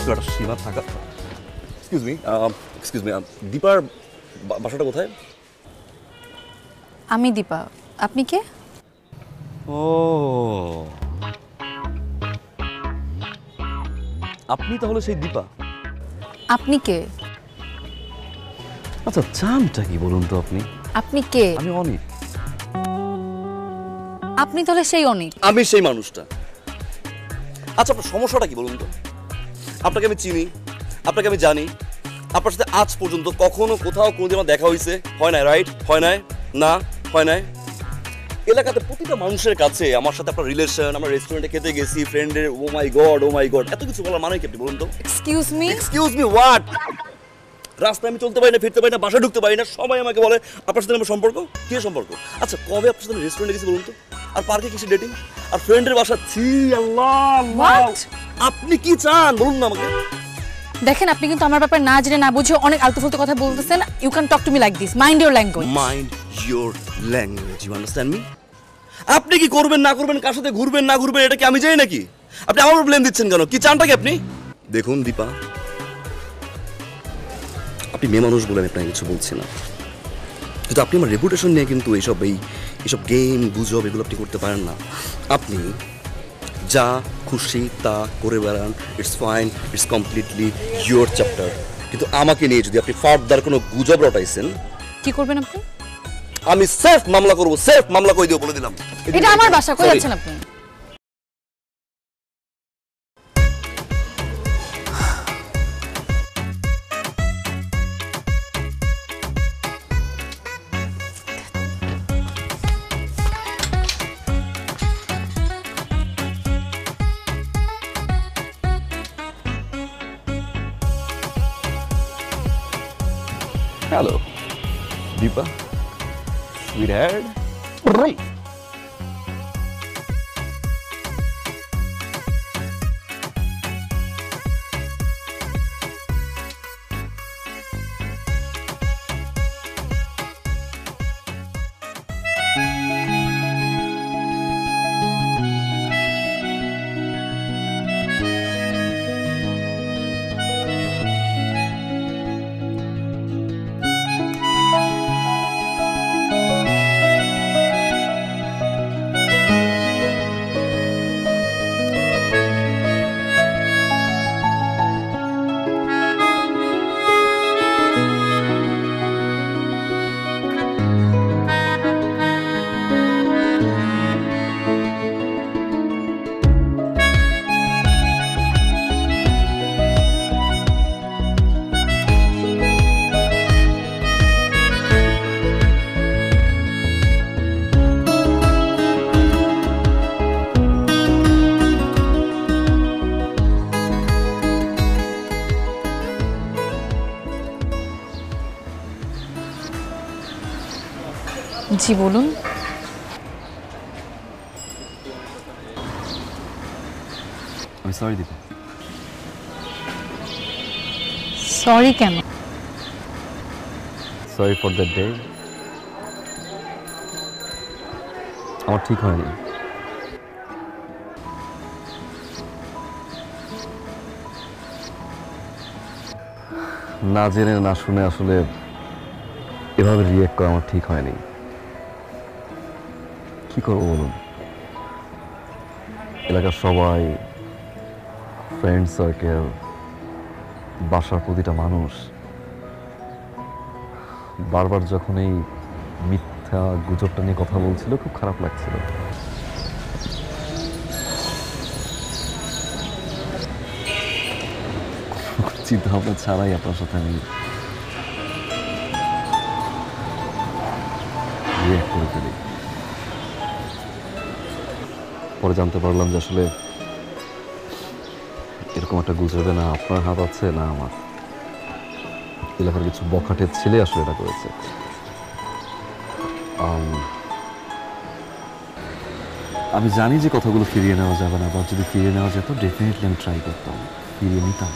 একটু একটা সীমা থাকা। এক্সকিউজ মি, দীপার বাসাটা কোথায়? আমি দীপা, আপনি কে? ও, আপনি তাহলে সেই দীপা? আপনি কে? আচ্ছা, চানটা কি বলুন তো আপনি? আপনি কে? আমি অনিক। আপনি তাহলে সেই অনিক? আমি সেই মানুষটা। আচ্ছা, আপনার সমস্যাটা কি বলুন তো? আপনাকে আমি চিনি, আপনাকে আমি জানি, আপনার সাথে আজ পর্যন্ত কখনো কোথাও কোনোদিন আমার দেখা হয়েছে? হয় নাই, রাইট? হয় নাই? না, হয় নাই। এলাকাতে প্রতিটা মানুষের কাছে আমার সাথে আপনার রিলেশন, আমরা রেস্টুরেন্টে খেতে গেছি, ফ্রেন্ডের, ও মাই গড, এত কিছু বলার মানে কি আপনি বলুন তো? Excuse me? Excuse me what? রাস্তায় আমি চলতে পারি না, ফিরতে পারি না, বাসায় ঢুকতে পারি না, সবাই আমাকে বলে আপনার সাথে আমার সম্পর্ক। কি সম্পর্ক? আচ্ছা, কবে আপনার সাথে রেস্টুরেন্টে গেছি বলুন তো? আর পার্কে কিসে ডেটিং? আর ফ্রেন্ডের বাসা? ছি আল্লাহ! What? আপনি কি চান বলুন না আমাকে? দেখেন, আপনি কিন্তু আমার ব্যাপারে না জেনে না বুঝে অনেক আলতু-ফালতু কথা বলতেছেন। You can talk to me like this. Mind your language. Mind your language, you understand me? আপনি কি করবেন না করবেন, কার সাথে ঘুরবেন না ঘুরবেন, এটা কি আমি জানি নাকি? আপনি আমার ব্লেম দিচ্ছেন কেন? কি চানটা কি আপনি? দেখুন দীপা, আপনি মেয়ে মানুষ বলে আমি আপনাকে কিছু বলছি না, কিন্তু আপনি আমার রেপুটেশন নিয়ে কিন্তু এইসব গেম গুজব এগুলো আপনি করতে পারেন না। আপনি যা খুশি তা করে বেড়ান, it's fine, it's completely your chapter. কিন্তু আমাকে নিয়ে যদি আপনি ফার্দার কোনো গুজব রটাইছেন, কি করবেন আপনি? আমি সেফ মামলা করবো, সেফ মামলা করে দিও বলে দিলাম। এটা আমার বাসা, কই যাচ্ছেন আপনি? Hello Dipa, sweetheart. জি বলুন। আমি সরি দীপা। সরি কেন? Sorry for that day. আমার ঠিক হয়নি। না জেনে না শুনে আসলে এভাবে রিয়েক্ট করা আমার ঠিক হয়নি। কি করবো বলুন? এলাকার সবাই, ফ্রেন্ড সার্কেল, বাসার প্রতিটা মানুষ বারবার যখন এই মিথ্যা গুজবটা নিয়ে কথা বলছিল, খুব খারাপ লাগছিল। চিন্তা ভাবনা ছাড়াই আপনার সাথে আমি রিয়েক্ট করে ফেলি। পরে জানতে পারলাম যে আসলে এরকম একটা গুজবে না আপনার হাত আছে না আমার। এলাকার কিছু বখাটের ছেলে আসলে এটা করেছে। আমি জানি যে কথাগুলো ফিরিয়ে নেওয়া যাবে না, বা যদি ফিরিয়ে নেওয়া যেত ডেফিনেটলি আমি ট্রাই করতাম, ফিরিয়ে নিতাম,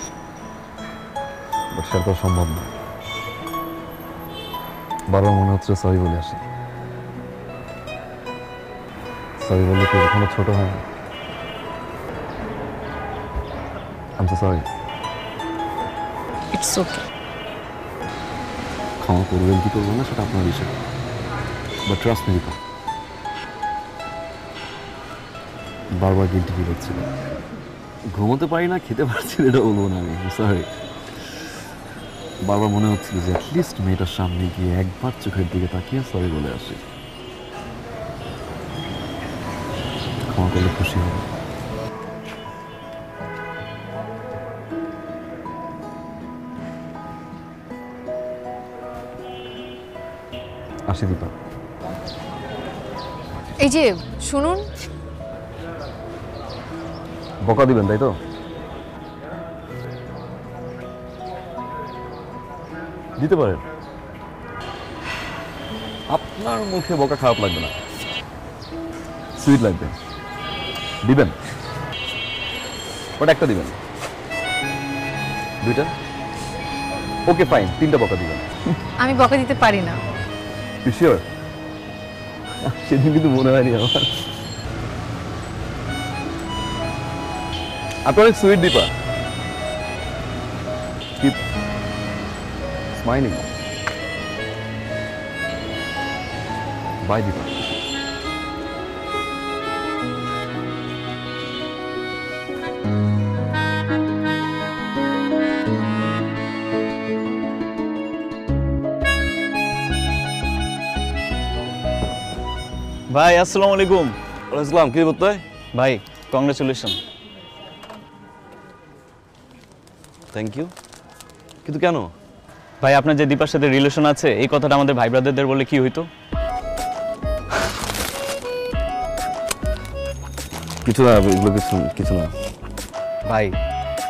বাট সেটা তো সম্ভব না। বারবার মনে হচ্ছে সরি বলে আসি। সরি বললে কি কখনো ছোট হয় না? I am so sorry. It's okay. ক্ষমা করবেন কি করবেন না সেটা আপনার বিষয়, বাট ট্রাস্ট মি দীপা, বারবার গিল্টি ফিল হচ্ছিল। ঘুমোতে পারি না, খেতে পারছি না, এটা বলবো না আমি, সরি। বারবার মনে হচ্ছিল যে অ্যাটলিস্ট মেয়েটার সামনে গিয়ে একবার চোখের দিকে তাকিয়ে সরি বলে আসি। ক্ষমা করলে খুশি হবে। আসি দীপা। এই যে শুনুন, বকা দিবেন তাই তো? দিতে পারেন, আপনার মুখে বকা খারাপ লাগবে না, সুইট লাগবে। দিবেন, বাট একটা দিবেন, দুইটা, ওকে ফাইন, 3টা বকা দিবেন। আমি বকা দিতে পারি না। শিওর? সেদিন কিন্তু মনে হয়নি আমার। আপনি অনেক sweet Deepa, keep smiling. Bye Deepa. ভাই আসসালামু আলাইকুম। ইসলাম, কি করতে হয়? ভাই কংগ্রেচুলেশন। থ্যাংক ইউ, কিন্তু কেন? ভাই আপনার যে দীপার সাথে রিলেশন আছে এই কথাটা আমাদের ভাই ব্রাদারদের বলে কি হইতো? কিছু না, এগুলো কিছু না। ভাই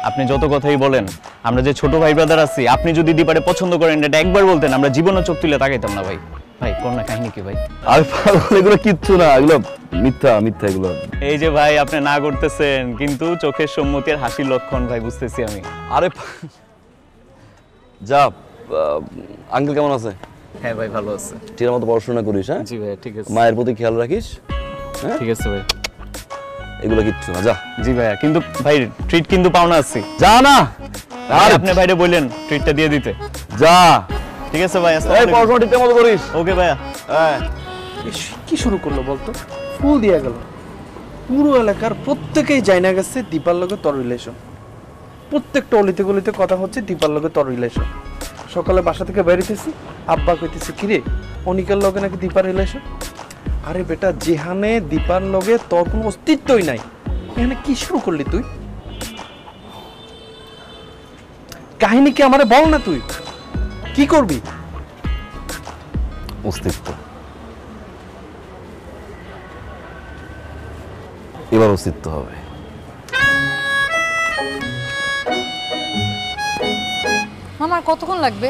আপনি যত কথাই বলেন, আমরা যে ছোট ভাই ব্রাদার আছি, আপনি যদি দীপারে পছন্দ করেন এটা একবার বলতেন, আমরা জীবনে চোখ তুলে তাকাইতাম না ভাই। ভাই কন্যা কাহিনী কি ভাই? আর এগুলো কিচ্ছু না, এগুলো মিথ্যা মিথ্যা এগুলো। এই যে ভাই আপনি না করতেছেন, কিন্তু চোখের সম্মতি আর হাসির লক্ষণ ভাই বুঝতেছি আমি। আরে যা, আঙ্কেল কেমন আছে? হ্যাঁ ভাই ভালো আছে। ঠিক মতো পড়াশোনা করিস, হ্যাঁ? জি ভাই ঠিক আছে। মায়ের প্রতি খেয়াল রাখিস, হ্যাঁ? ঠিক আছে ভাই। এগুলো কিচ্ছু না, যা। জি ভাইয়া, কিন্তু ভাই ট্রিট কিন্তু পাওনা আছে। যা না, আর আপনি ভাইরে বললেন ট্রিটটা দিয়ে দিতে। যা। ঠিক আছে ভাই, এই আসসালামু আলাইকুম। পড়াশোনা ঠিক মতো করিস। ওকে ভাইয়া। হ্যাঁ। কি শুরু করলো বলতো? ফুল দিয়া গেল, পুরো এলাকার প্রত্যেকেই জানা গেছে দীপার লগে তোর রিলেশন। প্রত্যেকটা অলিতে গলিতে কথা হচ্ছে দীপার লগে তোর রিলেশন। সকালে বাসা থেকে বেরিয়েছি, আব্বা কইতেছে কিরে অনিকার লগে নাকি দীপার রিলেশন। আরে বেটা, যেখানে দীপার লগে তোর কোনো অস্তিত্বই নাই, এখানে কি শুরু করলি তুই? কাহিনী কি আমারে বল না, তুই কি করবি? অস্তিত্ব, এবার অস্তিত্ব হবে। আমার কতক্ষণ লাগবে?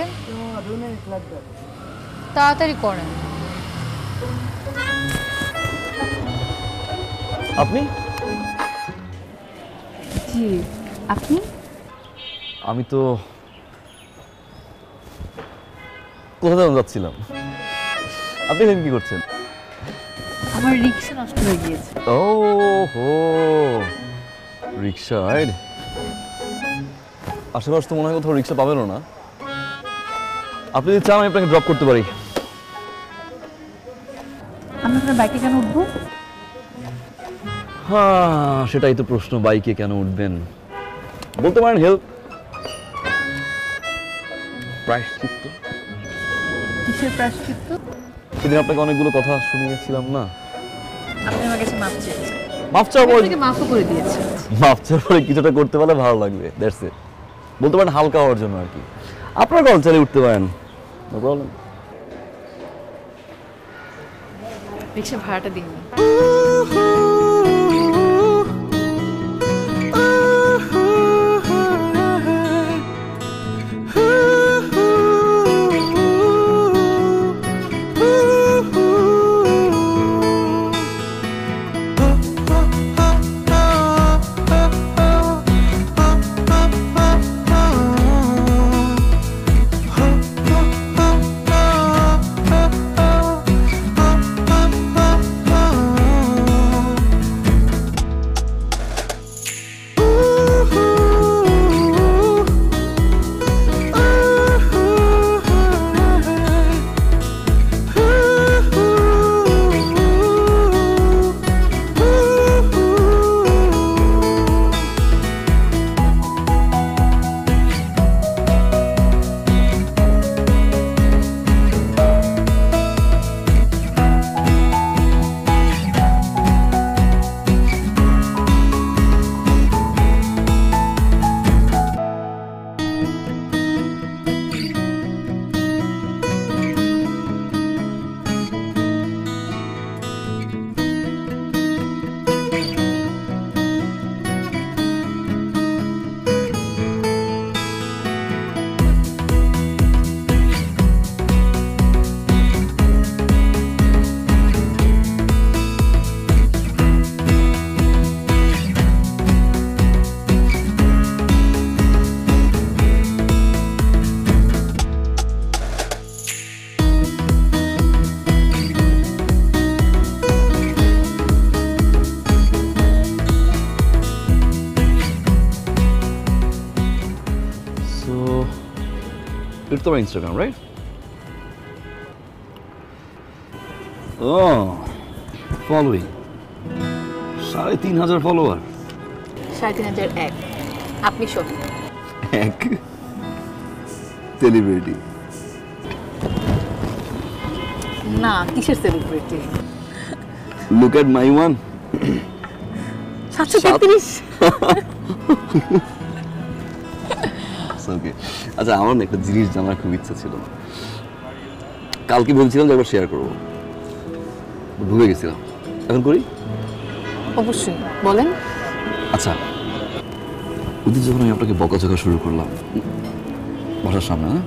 তাড়াতাড়ি করেন। আপনি? জি, আপনি? আমি তো কোথায় যেন যাচ্ছিলাম। আপনি এখানে কি করছেন? আমার রিকশা নষ্ট হয়ে গিয়েছে। ও হো, রিক্সা রাইড। আশেপাশে তো মনে হয় কোথাও রিক্সা পাবেনও না। আপনি যদি চান আমি আপনাকে ড্রপ করতে পারি। আমি আপনার বাইকে কেন উঠবো? হ্যাঁ, সেটাই তো প্রশ্ন, বাইকে কেন উঠবেন? বলতে পারেন হেল্প, প্রায়শ্চিত্ত। কিসের প্রায়শ্চিত্ত? সেদিন আপনাকে অনেকগুলো কথা শুনিয়েছিলাম না? আপনি আমার কাছে মাপ চেয়েছেন। মাফ চাওয়ার পরে, মাফও করে দিয়েছেন। মাফ চাওয়ার পরে কিছুটা করতে পারলে ভালো লাগবে, দ্যাটস ইট। বলতে পারেন হালকা হওয়ার জন্য আর কি। আপনার কল চালিয়ে উঠতে পারেন, নো প্রবলেম। রিকশা ভাড়াটা দিন। এটা তোমার ইনস্টাগ্রাম, রাইট? ও, ফলোইং 3,500 ফলোয়ার। 3,501। আপনি শোন, এক সেলিব্রিটি। না কিসের celebrity? Look at my one. 733। ওকে, আচ্ছা আমার না একটা জিনিস জানার খুব ইচ্ছা ছিল, কালকে বলছিলাম যে একবার শেয়ার করবো, ভুলে গেছিলাম, এখন করি? অবশ্যই বলেন। আচ্ছা, ওদিন যখন আমি আপনাকে বকাঝকা শুরু করলাম বাসার সামনে, হ্যাঁ,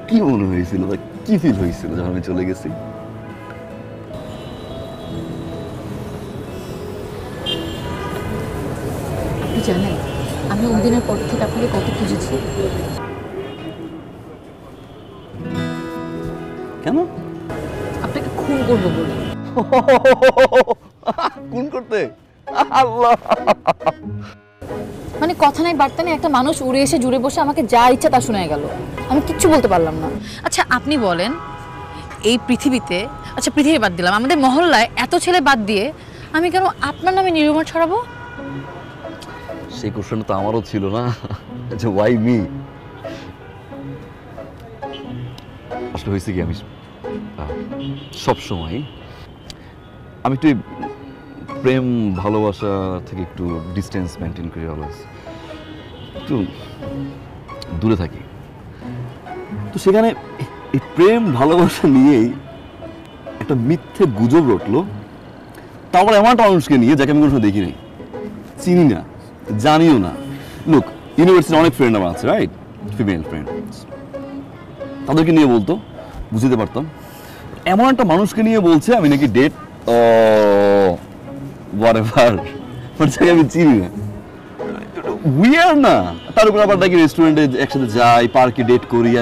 কি মনে হয়েছিল বা কি ফিল হয়েছিল যখন আমি চলে গেছি? আপনি জানেন আমি ওই দিনের পর থেকে আপনাকে কত খুঁজেছি। কেন? আপনাকে খুন করবো বলে। কোন করতে? আল্লাহ, মানে কথা নাই বার্তা নেই, একটা মানুষ উড়ে এসে জুড়ে বসে আমাকে যা ইচ্ছা তা শোনা গেল, আমি কিচ্ছু বলতে পারলাম না। আচ্ছা আপনি বলেন, এই পৃথিবীতে, আচ্ছা পৃথিবী বাদ দিলাম, আমাদের মহল্লায় এত ছেলে বাদ দিয়ে আমি কেন আপনার নামে নিরুমার ছড়াবো? সেই কোশ্চেন তো আমারও ছিল না, যে ওয়াই মি। আসলে হয়েছে কি, আমি সব সময় আমি একটু প্রেম ভালোবাসা থেকে একটু ডিস্টেন্স মেনটেন করি, অলওয়েজ একটু দূরে থাকি। তো সেখানে এই প্রেম ভালোবাসা নিয়েই একটা মিথ্যে গুজব রটলো, তারপর এমন একটা মানুষকে নিয়ে যাকে আমি কোনো সময় দেখি নাই, চিনি না, জানিও না। লুক, ইউনিভার্সিটির অনেক ফ্রেন্ড আমার আছে, রাইট, ফিমেল ফ্রেন্ড, তাদেরকে নিয়ে বলতো, বুঝতে পারতাম। এমন একটা মানুষকে নিয়ে বলছে আমি নাকি ডেট ও হোয়াটএভার, যাকে আমি চিনি না, উইয়ার না। তার উপর আবার নাকি রেস্টুরেন্টে একসাথে যাই, পার্কে ডেট করি,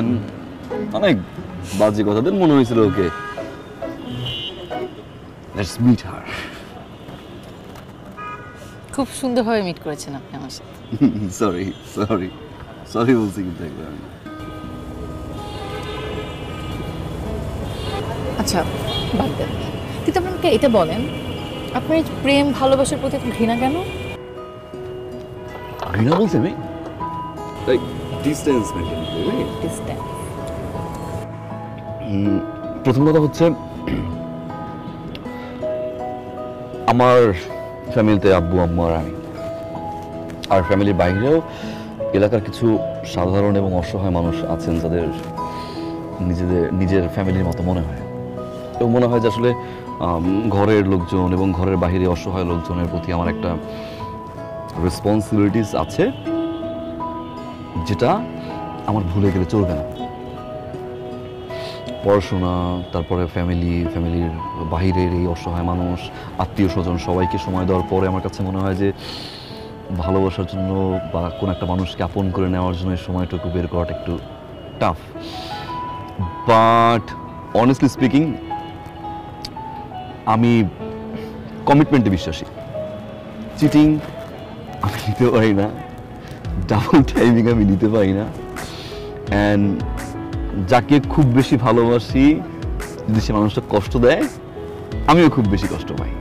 অনেক বাজে কথা। দেন মনে হয়েছিল ওকে, লেটস মিট হার। খুব সুন্দরভাবে মিট করেছেন আপনি আমার সাথে। সরি সরি সরি বলছি কিন্তু একবার আমি। আচ্ছা বাদ দেন, কিন্তু আপনি আমাকে এটা বলেন, আপনার এই প্রেম ভালোবাসার প্রতি এত ঘৃণা কেন? ঘৃণা বলছি আমি, লাইক ডিস্টেন্স মেইনটেইন করি, রাইট? ডিসট্যান্স। প্রথম কথা হচ্ছে, আমার ফ্যামিলিতে আব্বু আম্মু আর আমি, আর ফ্যামিলির বাইরেও এলাকার কিছু সাধারণ এবং অসহায় মানুষ আছেন যাদের নিজের ফ্যামিলির মতো মনে হয়, এবং মনে হয় যে আসলে ঘরের লোকজন এবং ঘরের বাইরে অসহায় লোকজনের প্রতি আমার একটা রেসপন্সিবিলিটিস আছে, যেটা আমার ভুলে গেলে চলবে না। পড়াশোনা, তারপরে ফ্যামিলির বাহিরের এই অসহায় মানুষ, আত্মীয় স্বজন, সবাইকে সময় দেওয়ার পরে আমার কাছে মনে হয় যে ভালোবাসার জন্য বা কোনো একটা মানুষকে আপন করে নেওয়ার জন্য এই সময়টুকু বের করাটা একটু টাফ। বাট অনেস্টলি স্পিকিং, আমি কমিটমেন্টে বিশ্বাসী। চিটিং আমি নিতে পারি না, ডাবল টাইমিং আমি নিতে পারি না, অ্যান্ড যাকে খুব বেশি ভালোবাসি যদি সে মানুষটা কষ্ট দেয়, আমিও খুব বেশি কষ্ট পাই।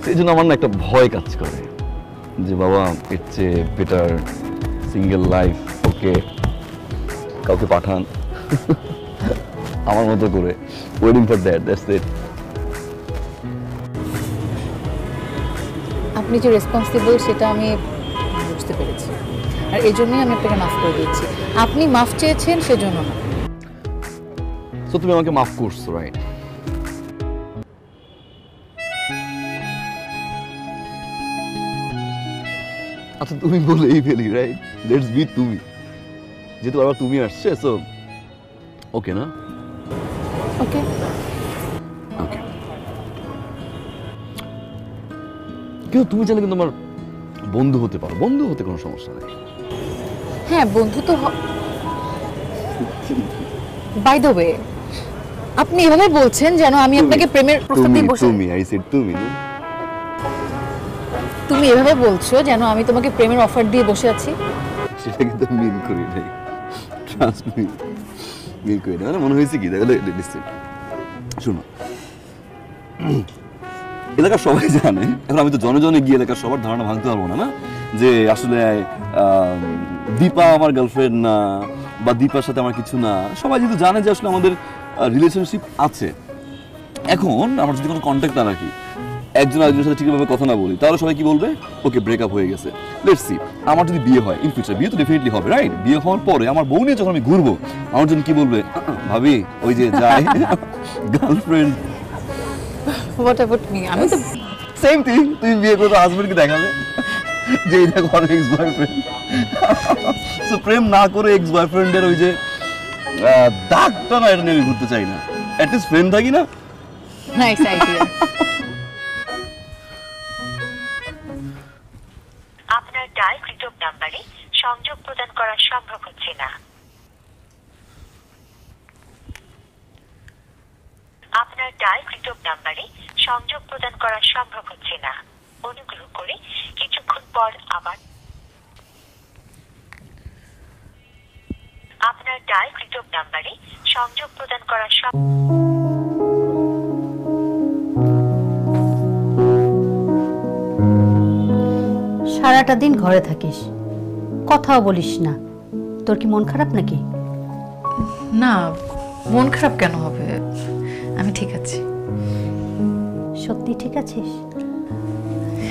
সেই জন্য আমার না একটা ভয় কাজ করে যে বাবা, এর চেয়ে বেটার সিঙ্গেল লাইফ, ওকে কাউকে পাঠান আমার মতো করে, ওয়েটিং ফর দ্যাটস ইট। আপনি যে রেসপন্সিবল সেটা আমি বুঝতে পেরেছি, আর এই জন্যই আমি আপনাকে মাফ করে দিচ্ছি। আপনি মাফ চেয়েছেন সেজন্য না। সো তুমি আমাকে মাফ করছো, রাইট? আচ্ছা তুমি বলেই ফেলি, রাইট? লেটস বি তুমি, যেহেতু আবার তুমি আসছে, সো ওকে না? ওকে। ওকে, কিন্তু তুমি চাইলে কিন্তু আমার বন্ধু হতে পারো, বন্ধু হতে কোনো সমস্যা নেই। হ্যাঁ বন্ধু তো বাই দ্য ওয়ে, আপনি এভাবে বলছেন যেন আমি আপনাকে প্রেমের প্রস্তাব দিয়ে বসে। তুমি আই সেড তুমি না, তুমি এভাবে বলছো যেন আমি তোমাকে প্রেমের অফার দিয়ে বসে আছি। সেটা কিন্তু মিল করি নাই, ট্রাস্ট মি, মিল করি না। মানে মনে হয়েছে কি, তাহলে শোনো, এলাকার সবাই জানে, এখন আমি তো জনে জনে গিয়ে এলাকার সবার ধারণা ভাঙতে পারবো না, না যে আসলে দীপা আমার গার্লফ্রেন্ড না, বা দীপার সাথে আমার কিছু না। সবাই যেহেতু জানে যে আসলে আমাদের রিলেশনশিপ আছে, এখন আমরা যদি কোনো কন্ট্যাক্ট না রাখি, একজন আরেকজনের সাথে ঠিকভাবে কথা না বলি, তাহলে সবাই কি বলবে, ওকে ব্রেকআপ হয়ে গেছে। লেটস সি, আমার যদি বিয়ে হয় ইন ফিউচার, বিয়ে তো ডেফিনেটলি হবে, রাইট? বিয়ে হওয়ার পরে আমার বউ নিয়ে যখন আমি ঘুরবো, আমার জন্য কি বলবে, ভাবি ওই যে যায় গার্লফ্রেন্ড। What about me? আমি তো সেম থিং, তুমি বিয়ে করে হাজবেন্ডকে দেখাবে যে এই দেখো আমার এক্স বয়ফ্রেন্ড। সো প্রেম না করে এক্স বয়ফ্রেন্ডের ওই যে দাগটা না, এটা নিয়ে আমি ঘুরতে চাই না। অ্যাটলিস্ট ফ্রেন্ড থাকি না। Nice idea. আপনার ডায়ালকৃত নাম্বারে সংযোগ প্রদান করা সম্ভব হচ্ছে না। আপনার ডায়ালকৃত নাম্বারে সংযোগ প্রদান করা সম্ভব হচ্ছে না। অনুগ্রহ করে কিছুক্ষণ পর আবার। আপনার ডায়ালকৃত নাম্বারে সংযোগ প্রদান করা সারাটা দিন ঘরে থাকিস, কথাও বলিস না, তোর কি মন খারাপ নাকি? না, মন খারাপ কেন হবে? আমি ঠিক আছি। সত্যি ঠিক আছিস?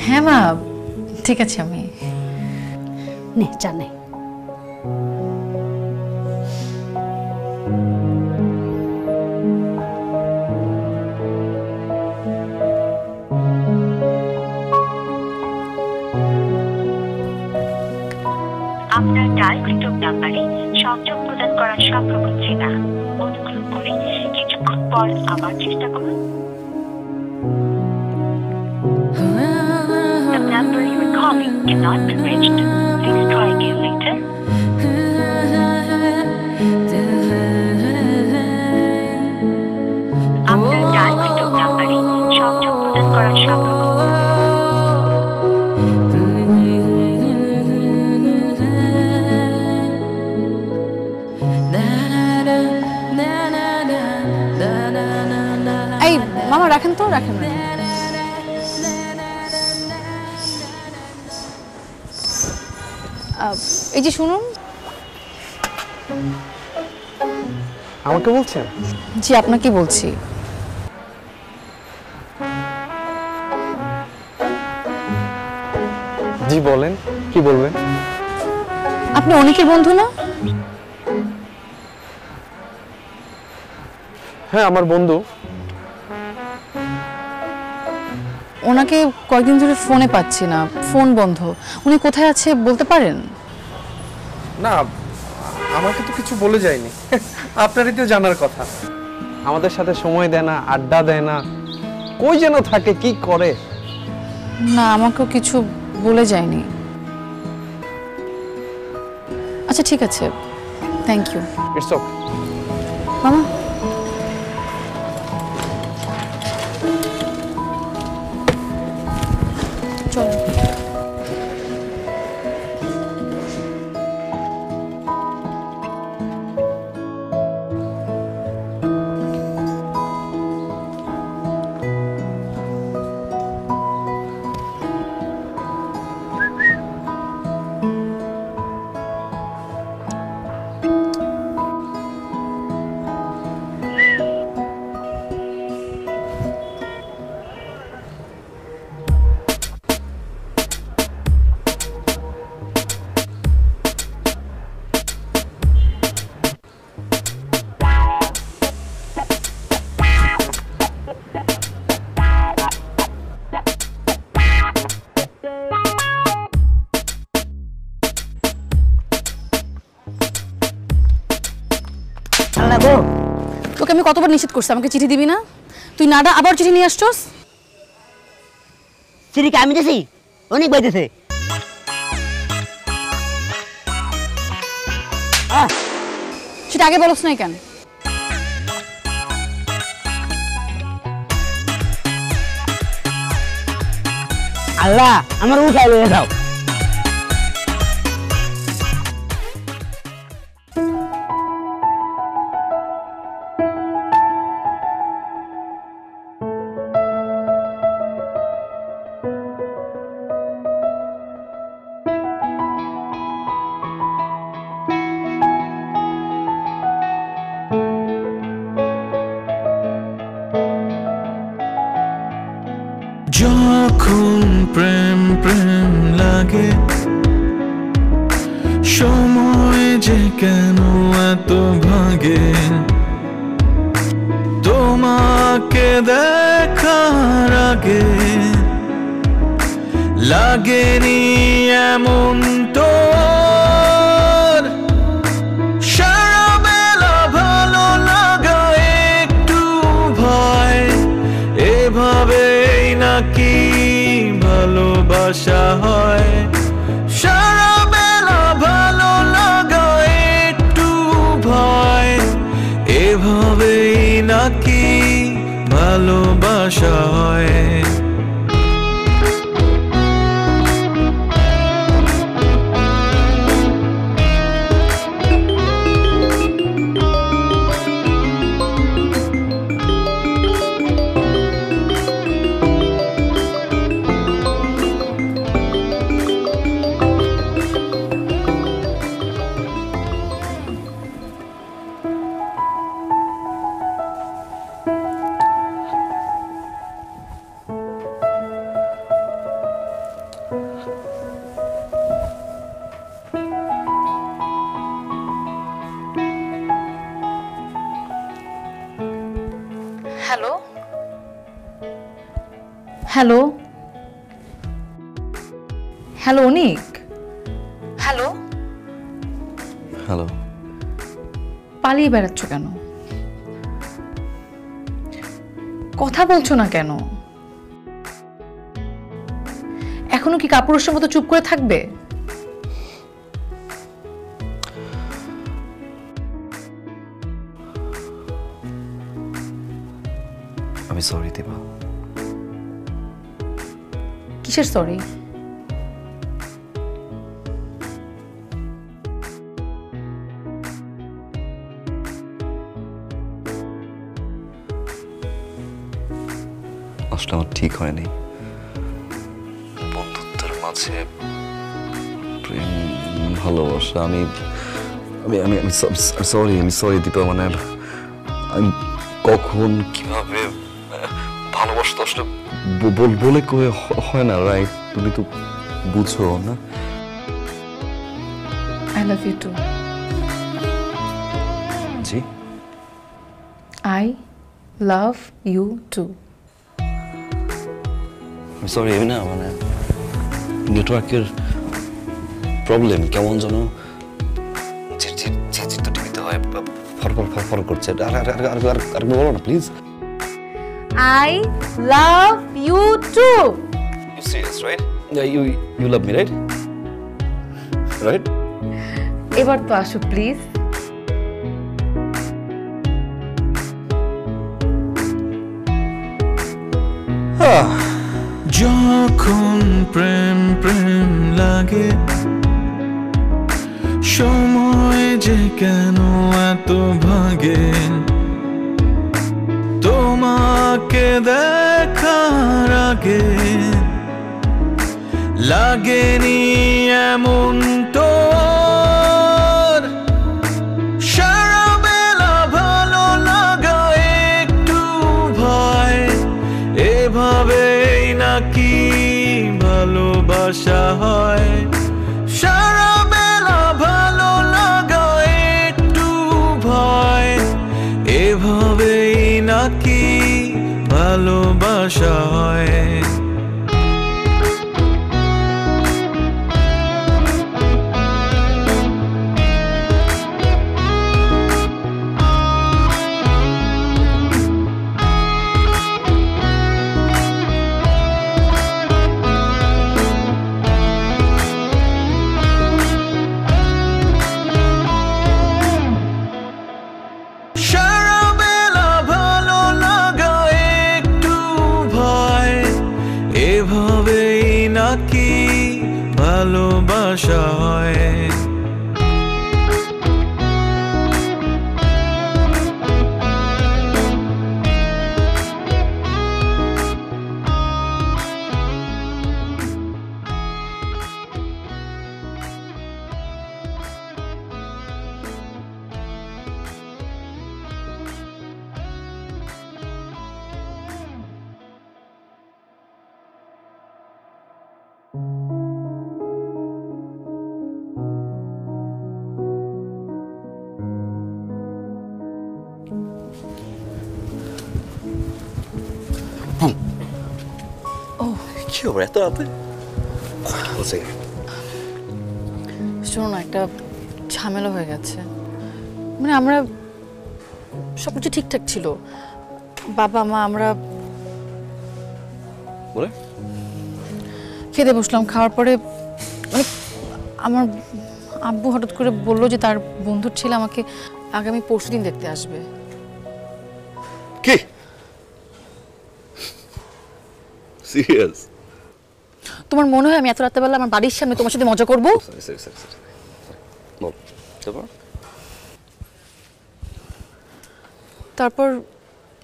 হ্যাঁ মা, ঠিক আছে আমি। নে চা নে। আপনার ডায়ালকৃত নাম্বারে সংযোগ প্রদান করা সম্ভব হচ্ছে না। অনুগ্রহ করে কিছুক্ষণ পর আবার চেষ্টা করুন। The number you are calling cannot be reached. Please try again later. আপনার ডায়ালকৃত নাম্বারে সংযোগ প্রদান করা সম্ভব এই মামা, রাখেন তো, রাখেন। এই যে শুনুন। আমাকে বলছেন? জি, আপনাকে বলছি। জি বলেন, কি বলবেন? আপনি অনেকের বন্ধু না? হ্যাঁ, আমার বন্ধু। ওনাকে কয়েকদিন ধরে ফোনে পাচ্ছি না, ফোন বন্ধ। উনি কোথায় আছে বলতে পারেন? না, আমাকে তো কিছু বলে যায়নি। আপনারই তো জানার কথা। আমাদের সাথে সময় দেয় না, আড্ডা দেয় না, কই যেন থাকে, কি করে। না, আমাকেও কিছু বলে যায়নি। আচ্ছা ঠিক আছে, থ্যাংক ইউ। It's okay. মামা, চলো। তোকে আমি কতবার নিষেধ করছি আমাকে চিঠি দিবি না? তুই নাডা আবার চিঠি নিয়ে আসছস। চিঠি আমি দিছি, অনেক বাইতেছে। সেটা আগে বলছ না কেন? আল্লাহ আমার উঠাই লয়ে যাও। কেন এত ভাগে তোমাকে দেখার আগে লাগেনি এমন তো সারা বেলা ভালো লাগা একটু ভয় এভাবেই নাকি ভালোবাসা হয় সারা বেলা ভালো লাগা একটু ভয় এভাবেই নাকি ভালোবাসা হয় হ্যালো হ্যালো হ্যালো অনিক হ্যালো হ্যালো পালিয়ে বেড়াচ্ছ কেন কথা বলছো না কেন এখনো কি কাপুরুষের মতো চুপ করে থাকবে আমি সরি দিবা কিসের সরি আসলে আমার ঠিক হয়নি বন্ধুত্বের মাঝে প্রেম ভালোবাসা আমি আমি আমি আমি সরি দীপা মানে আমি কখন কিভাবে ভালোবাসতে আসলে বলে কয়ে হয় না রাইট তুমি তো বুঝো না আই লাভ ইউ টু জি আই লাভ ইউ টু আমি সরি আমি না মানে নেটওয়ার্কের প্রবলেম কেমন যেন চিট তো টিভিতে হয় ফর করছে আর বলো না please I love you too. You serious, right? Yeah, you love me, right? Right? এবার তো আসো প্লিজ যখন প্রেম প্রেম লাগে সময় যে কেন এত ভাগে তোমাকে দেখার আগে লাগেনি এমন তো সারা বেলা ভালো লাগা একটু ভয় এভাবেই নাকি ভালোবাসা হয় সারা বেলা ভালো লাগা একটু ভয় এভাবেই নাকি ভালোবাসা হয় সারা বেলা ভালো লাগা একটু ভয় এভাবেই নাকি ভালোবাসা হয় কি হবে এত রাতে? বলছে শোনো না, একটা ঝামেলা হয়ে গেছে। মানে আমরা সব কিছু ঠিকঠাক ছিল, বাবা মা আমরা বলে খেতে বসলাম। খাওয়ার পরে মানে আমার আব্বু হঠাৎ করে বললো যে তার বন্ধুর ছেলে আমাকে আগামী পরশুদিন দেখতে আসবে। কি সিরিয়াস? তোমার মনে হয় আমি এত রাত্রেবেলা আমার বাড়ির সামনে তোমার সাথে মজা করবো? বল তারপর। তারপর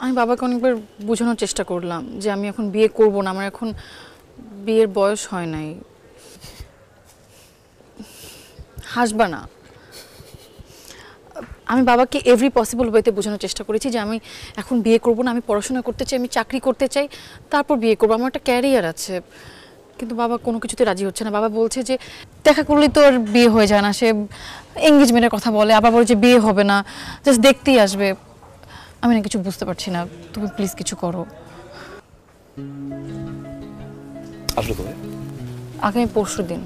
আমি বাবাকে অনেকবার বোঝানোর চেষ্টা করলাম যে আমি এখন বিয়ে করব না, আমার এখন বিয়ের বয়স হয় নাই। হাসবা না। আমি বাবাকে এভরি পসিবল ওয়েতে বোঝানোর চেষ্টা করেছি যে আমি এখন বিয়ে করব না, আমি পড়াশোনা করতে চাই, আমি চাকরি করতে চাই, তারপর বিয়ে করবো, আমার একটা ক্যারিয়ার আছে। কিন্তু বাবা কোনো কিছুতে রাজি হচ্ছে না। বাবা বলছে যে দেখা করলেই তো আর বিয়ে হয়ে যায় না, সে এঙ্গেজমেন্টের কথা বলে, আবার বলে যে বিয়ে হবে না, জাস্ট দেখতেই আসবে। আমি না কিছু বুঝতে পারছি না, তুমি প্লিজ কিছু করো। আসলে কবে? আগামী পরশুদিন।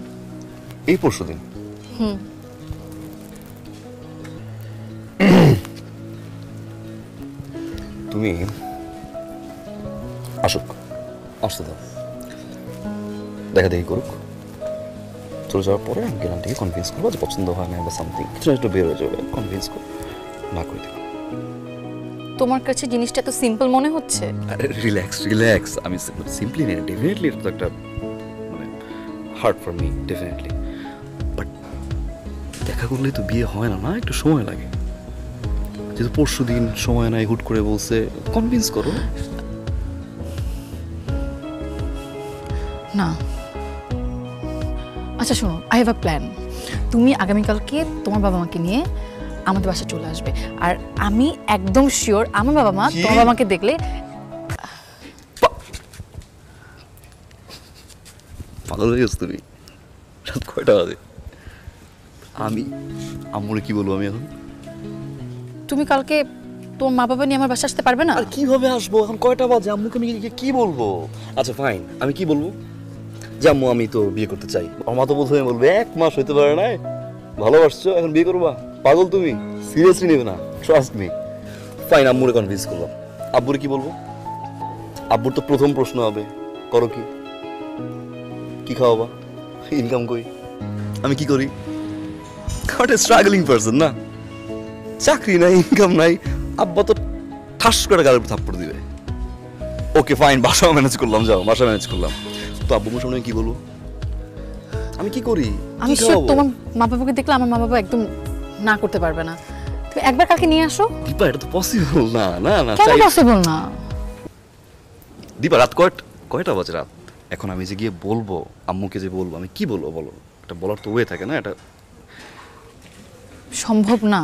এই পরশুদিন? হুম। তুমি আসুক, আসতে দাও, দেখা দেখি করুক। চলে যাওয়ার পরে আমি গেলাম থেকে কনভিন্স করবো যে পছন্দ হয় না বা সামথিং, কিছু একটু বের হয়ে যাবে, কনভিন্স করবো, না করে দেবো। তোমার কাছে জিনিসটা এত সিম্পল মনে হচ্ছে? রিল্যাক্স রিল্যাক্স, আমি সিম্পলি নেই, ডেফিনেটলি এটা তো একটা মানে hard for me, definitely. But দেখা করলেই তো বিয়ে হয় না, না একটু সময় লাগে। যেহেতু পরশু দিন সময় নাই, হুট করে বলছে, কনভিন্স করো। না আচ্ছা শোনো, আই হ্যাভ আ প্ল্যান। তুমি আগামীকালকে তোমার বাবা মাকে নিয়ে আমাদের বাসায় চলে আসবে, আর আমি একদম শিওর আমার বাবা মা তোমার বাবা মাকে দেখলে পাগল হয়ে গেছো তুমি? রাত কয়টা বাজে? আমি আম্মুরে কি বলবো আমি এখন? তুমি কালকে তোমার মা বাবা নিয়ে আমার বাসায় আসতে পারবে না? আর কিভাবে আসবো? এখন কয়টা বাজে? আম্মুকে আমি কি বলবো? আচ্ছা ফাইন, আমি কি বলবো? যে আম্মু আমি তো বিয়ে করতে চাই। আমার মা তো প্রথমে বলবে 1 মাস হইতে পারে না, ভালোবাসছো এখন বিয়ে করবা? পাগল তুমি, সিরিয়াসলি নেবে না, ট্রাস্ট মি। ফাইন, আম্মুরে কনভিন্স করলাম। আব্বুরে কি বলবো? আব্বুর তো প্রথম প্রশ্ন হবে, করো কি? কি খাওয়াবা? ইনকাম করি? আমি কি করি? স্ট্রাগলিং পারসন না, চাকরি নাই, ইনকাম নাই। আব্বা তো ঠাস করে গালের উপর থাপ্পড় দিবে। ওকে ফাইন, বাসা ম্যানেজ করলাম, যাও বাসা ম্যানেজ করলাম। তো আব্বুর সামনে কি বলবো? আমি কি করি? আমি শিওর তোমার মা বাবাকে দেখলে আমার মা বাবা একদম না করতে পারবে না। তুমি একবার কালকে নিয়ে আসো। দীপা, এটা তো পসিবল না। না না, কেন পসিবল না? দীপা, রাত কয়টা বাজে? রাত এখন আমি যে গিয়ে বলবো আম্মুকে, যে বলবো, আমি কি বলবো বলো? এটা বলার তো ওয়ে থাকে না, এটা সম্ভব না।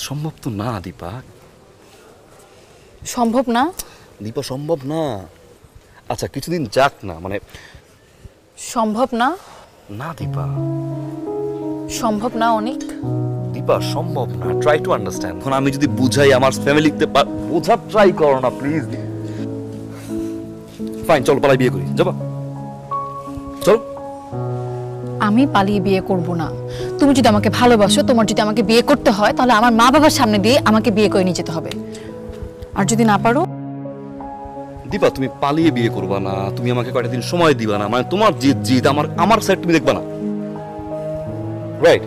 সম্ভব তো না দীপা। সম্ভব না দীপা, সম্ভব না। আচ্ছা কিছুদিন যাক না, মানে সম্ভব না। না দীপা, সম্ভব না অনেক। দীপা সম্ভব না। Try to understand. এখন আমি যদি বুঝাই আমার ফ্যামিলিতে, বোঝার ট্রাই করো না প্লিজ। ফাইন, চলো পালাই বিয়ে করি, যাবা? চলো। আমি পালিয়ে বিয়ে করব না। তুমি যদি আমাকে ভালোবাসো, তোমার যদি আমাকে বিয়ে করতে হয়, তাহলে আমার মা বাবার সামনে দিয়ে আমাকে বিয়ে করে নিয়ে যেতে হবে। আর যদি না পারো? দীপা, তুমি পালিয়ে বিয়ে করবা না, তুমি আমাকে কয়টা দিন সময় দিবা না, মানে তোমার জিত আমার সাইড তুমি দেখবা না, রাইট?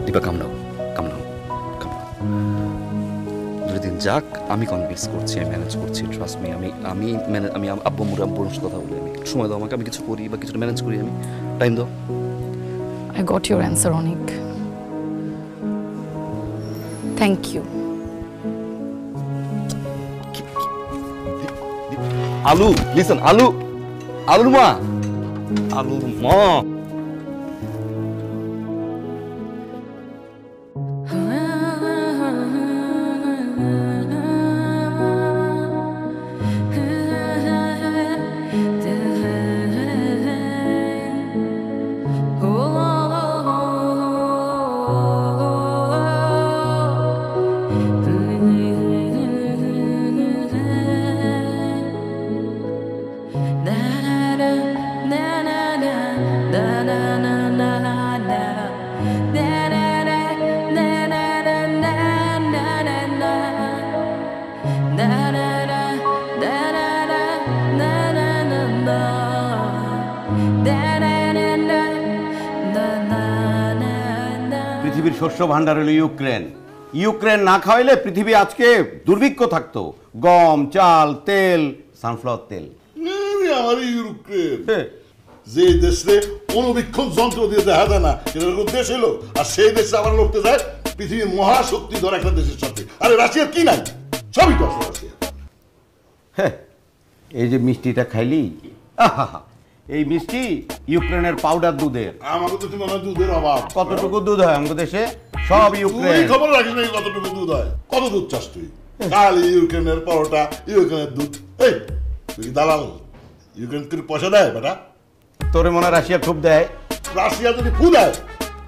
দীপা, কাম নাও। দুদিন যাক, আমি কনভিন্স করছি, আমি ম্যানেজ করছি, ট্রাস্ট মি। আমি আব্বু আম্মুর সাথে কথা বলি, আমি সময় দাও আমাকে, আমি কিছু করি বা কিছুটা ম্যানেজ করি, আমি টাইম দাও। আই গট ইউর অ্যান্সার অনেক। Thank you. আলু, লিসন, আলুর মা। শস্য ভাণ্ডার হলো ইউক্রেন। ইউক্রেন না খাওয়াইলে পৃথিবী আজকে দুর্ভিক্ষ থাকতো। গম, চাল, তেল, সানফ্লাওয়ার তেল। আমার ইউক্রেন যে দেশে অনুবীক্ষণ যন্ত্র দিয়ে দেখা যায় না, সেটা দেশ এলো, আর সেই দেশে আবার লড়তে যায় পৃথিবীর মহাশক্তি ধর একটা দেশের সাথে। আরে রাশিয়ার কি নাই? সবই তো আছে রাশিয়া। হ্যাঁ, এই যে মিষ্টিটা খাইলি, আহা, এই মিষ্টি ইউক্রেনের পাউডার দুধের। আমাকে তো মনে হয় দুধের অভাব। কতটুকু দুধ হয় আমাদের দেশে? সব ইউক্রেন। তুই খবর রাখিস না কতটুকু দুধ হয়? কত দুধ চাস তুই? খালি ইউক্রেনের পরোটা, ইউক্রেনের দুধ। এই তুই কি দালাল? ইউক্রেন তোর পয়সা দেয় বেটা? তোরে মনে হয় রাশিয়া খুব দেয়? রাশিয়া যদি ফু দেয়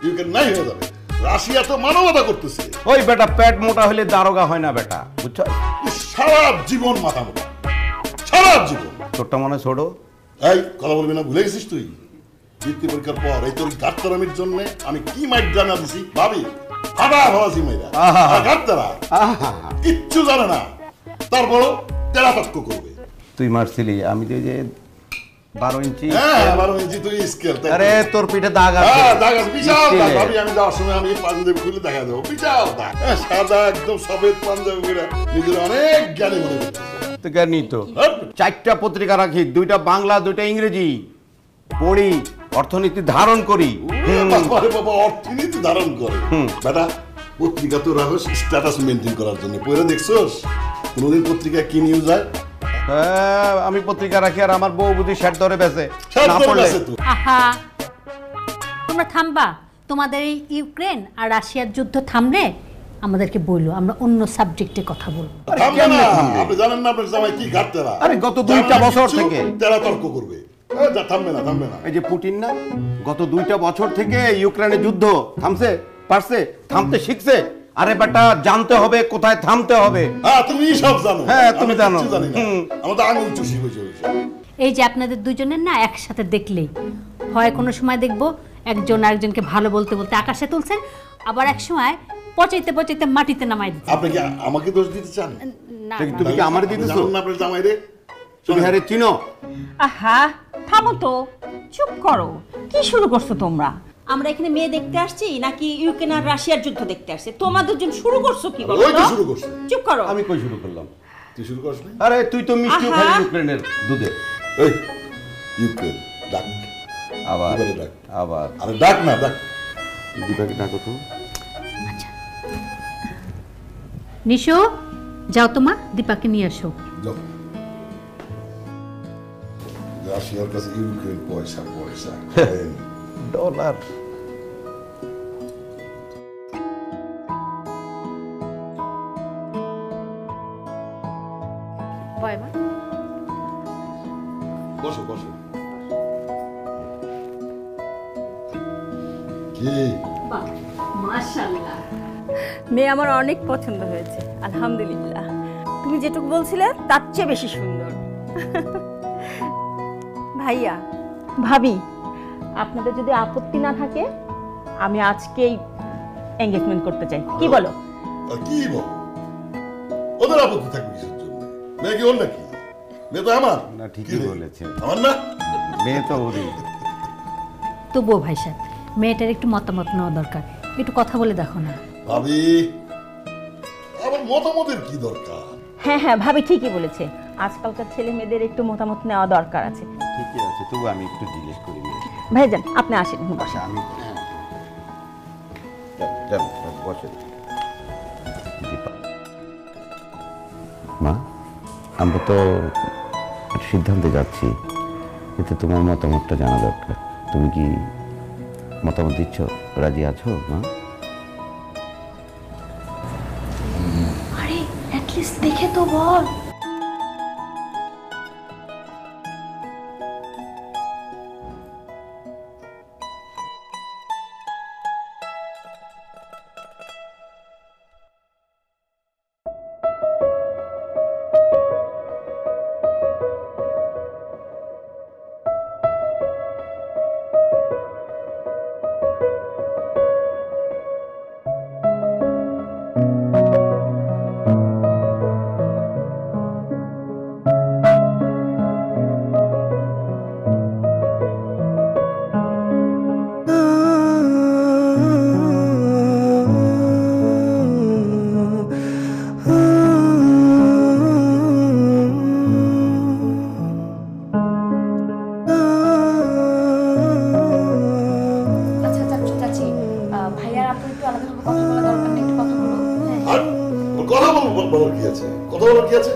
ইউক্রেন নাই হয়ে যাবে। রাশিয়া তো মানবতা করতেছে। ওই বেটা পেট মোটা হলে দারোগা হয় না বেটা, বুঝছো? সারা জীবন মাথা মোটা, সারা জীবন। তোরটা মনে ছোট। এই কথা বলবি না, ভুলে গেছিস তুই? বৃত্তি পরীক্ষার পর এই তোর গাত্তারামির জন্য আমি কি মাইট জানা দিছি ভাবি? ফাটা ভাবাছি মাইরা গাত্তারা কিচ্ছু জানে না, তারপরও তেরা তক্ক করবে। তুই মারছিলি, আমি যে 12 ইঞ্চি। হ্যাঁ 12 ইঞ্চি তুই স্কেল। আরে তোর পিঠে দাগ আছে। হ্যাঁ দাগ আছে, বিশাল দাগ। ভাবি আমি যাওয়ার সময় আমি পাঞ্জাবি খুলে দেখা দেবো, বিশাল দাগ। সাদা একদম সফেদ পাঞ্জাবি করে নিজের অনেক জ্ঞানী মনে করতেছে। তো জ্ঞানী তো। 4টা পত্রিকা রাখি, 2টা বাংলা, 2টা ইংরেজি পড়ি, অর্থনীতি ধারণ করি। বাবা অর্থনীতি ধারণ করে বেটা? পত্রিকা তো রাখোস স্ট্যাটাস মেনটেন করার জন্য। পড়ে দেখছোস কোনোদিন পত্রিকা কি নিউজ হয়? আমি পত্রিকা রাখি আর আমার বউ বুদ্ধি শ্যাট ধরে বেঁচে না পড়লে। আহা, তোমরা থামবা। তোমাদের এই ইউক্রেন আর রাশিয়ার যুদ্ধ থামলে আমাদেরকে বললো, আমরা অন্য সাবজেক্টে কথা বলবো। আপনি জানেন না আপনার জামাই কি ঘাটতেরা? আরে গত 2টা বছর থেকে তেরা তর্ক করবে। থামবে না, থামবে না। এই যে পুটিন না, গত 2টা বছর থেকে ইউক্রেনের যুদ্ধ থামছে, পারছে, থামতে শিখছে। আরে বেটা জানতে হবে কোথায় থামতে হবে। হ্যাঁ তুমি সব জানো। হ্যাঁ তুমি জানো। আমরা তো আঙুল চুষি বসে বসে। এই যে আপনাদের দুজনের না একসাথে দেখলেই হয়, কোনো সময় দেখবো একজন আরেকজনকে ভালো বলতে বলতে আকাশে তুলছেন, আবার এক সময় পচাইতে পচাইতে মাটিতে নামাই দিচ্ছেন। আপনি কি আমাকে দোষ দিতে চান? না, তুমি কি আমারে দিতেছো? জানেন না আপনার জামাই রে? তুমি হারে চিনো? আহা থামো তো, চুপ করো। কি শুরু করছো তোমরা? আমরা এখানে মেয়ে দেখতে আসছি নাকি ইউক্রেন আর রাশিয়ার যুদ্ধ দেখতে আসছে? তোমরা দুজন শুরু করছো কি বলো? ওই তো শুরু করছে। চুপ করো। আমি কই শুরু করলাম? তুই শুরু করছ না? আরে তুই তো মিষ্টিও খালি ইউক্রেনের দুধে। এই ইউক্রেন ডাক আবার ডাক আবার। আরে ডাক না, ডাক দীপাকে ডাকো তো। আচ্ছা নিশো, যাও তোমা, দীপাকে নিয়ে আসো। যাও। রাশিয়ার কাছে ইউক্রেন পয়সা পয়সা ডলার। বসো বসো। কি মাশাআল্লাহ, মেয়ে আমার অনেক পছন্দ হয়েছে আলহামদুলিল্লাহ। তুমি যেটুকু বলছিলে তার চেয়ে বেশি সুন্দর। ভাইয়া ভাবি, আপনাদের যদি আপত্তি না থাকে আমি আজকেই এনগেজমেন্ট করতে চাই, কি বলো? কি বল? ওদের আপত্তি থাকবে কিসের জন্য? মেয়ে কি ওর নাকি? মেয়ে তো আমার। না ঠিকই বলেছে, আমার না? মেয়ে তো ওরই। তবুও ভাই সাহেব, মেয়েটার একটু মতামত নেওয়া দরকার, একটু কথা বলে দেখো না। ভাবি আমার মতামতের কি দরকার? হ্যাঁ হ্যাঁ ভাবি ঠিকই বলেছে, আজকালকার ছেলে মেয়েদের একটু মতামত নেওয়া দরকার আছে। ঠিকই আছে, তবু আমি একটু জিজ্ঞেস করি। ভাইজান আপনি আসেন। আচ্ছা আমি বসেন। মা, আমরা তো সিদ্ধান্তে যাচ্ছি, কিন্তু তোমার মতামতটা জানা দরকার। তুমি কি মতামত দিচ্ছ? রাজি আছো মা? আরে অ্যাটলিস্ট দেখে তো বল। বলার কি আছে?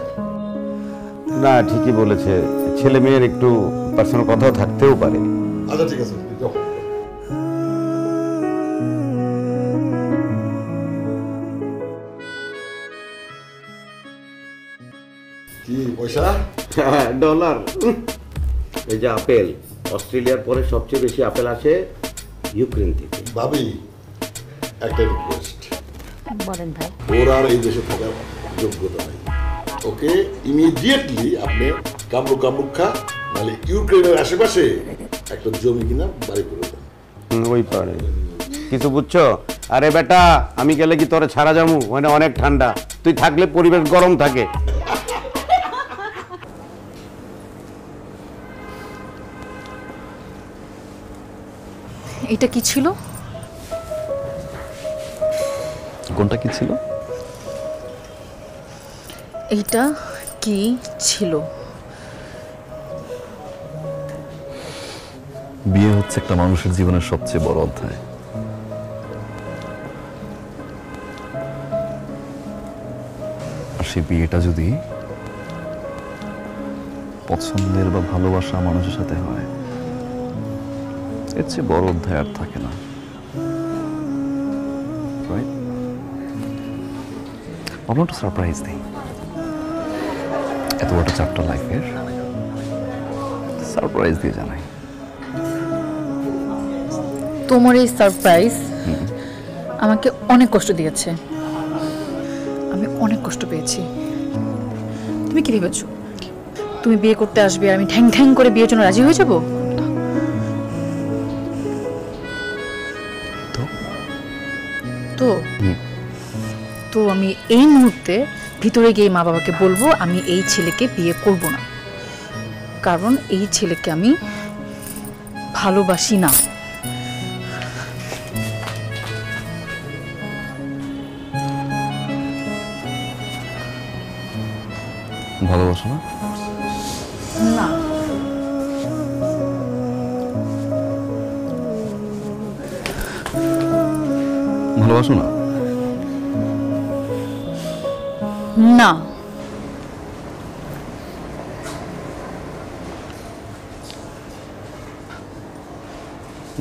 না ঠিকই বলেছে, ছেলে মেয়ের একটু পার্সোনাল কথাও থাকতেও পারে। আচ্ছা ঠিক আছে, যাও। কি পয়সা? ডলার। এই যে আপেল, অস্ট্রেলিয়ার পরে সবচেয়ে বেশি আপেল আসে ইউক্রেন থেকে। ভাবি একটা রিকোয়েস্ট, বলেন ভাই। ওর আর এই দেশে থাকার যোগ্যতা নাই। ওকে ইমিডিয়েটলি আপনি কামরুক খা, নাহলে ইউক্রেনের আশেপাশে একটা জমি কিনা বাড়ি করে দেন। ওই পারে কিছু বুঝছো? আরে বেটা, আমি গেলে কি তোরে ছাড়া যামু? মানে অনেক ঠান্ডা, তুই থাকলে পরিবেশ গরম থাকে। এটা কি ছিল? কোনটা কি ছিল? এইটা কি ছিল? বিয়ে হচ্ছে একটা মানুষের জীবনের সবচেয়ে বড় অধ্যায়। আর সেই বিয়েটা যদি পছন্দের বা ভালোবাসা মানুষের সাথে হয়, এর চেয়ে বড় অধ্যায় আর থাকে না। ভাবলাম একটা সারপ্রাইজ দিই, এত বড় চ্যাপ্টার লাইফের সারপ্রাইজ দিয়ে জানাই। তোমার এই সারপ্রাইজ আমাকে অনেক কষ্ট দিয়েছে, আমি অনেক কষ্ট পেয়েছি। তুমি কি ভেবেছো তুমি বিয়ে করতে আসবে আর আমি ঠ্যাং ঠ্যাং করে বিয়ের জন্য রাজি হয়ে যাব? তো তো আমি এই মুহূর্তে ভিতরে গিয়ে মা বাবাকে বলবো আমি এই ছেলেকে বিয়ে করব না, কারণ এই ছেলেকে আমি ভালোবাসি না। ভালোবাসো না? না। ভালোবাসো না? না।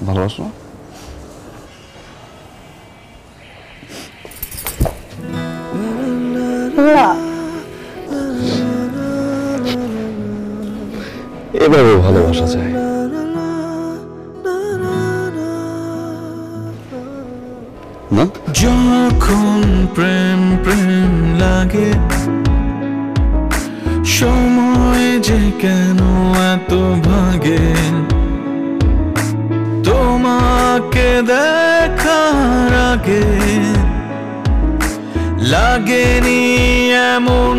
ভালোবাসো? এভাবে ভালোবাসা যায়। না? যখন প্রেম প্রেম লাগে, সময় যে কেন এত ভাগে, তোমাকে দেখার আগে লাগেনি এমন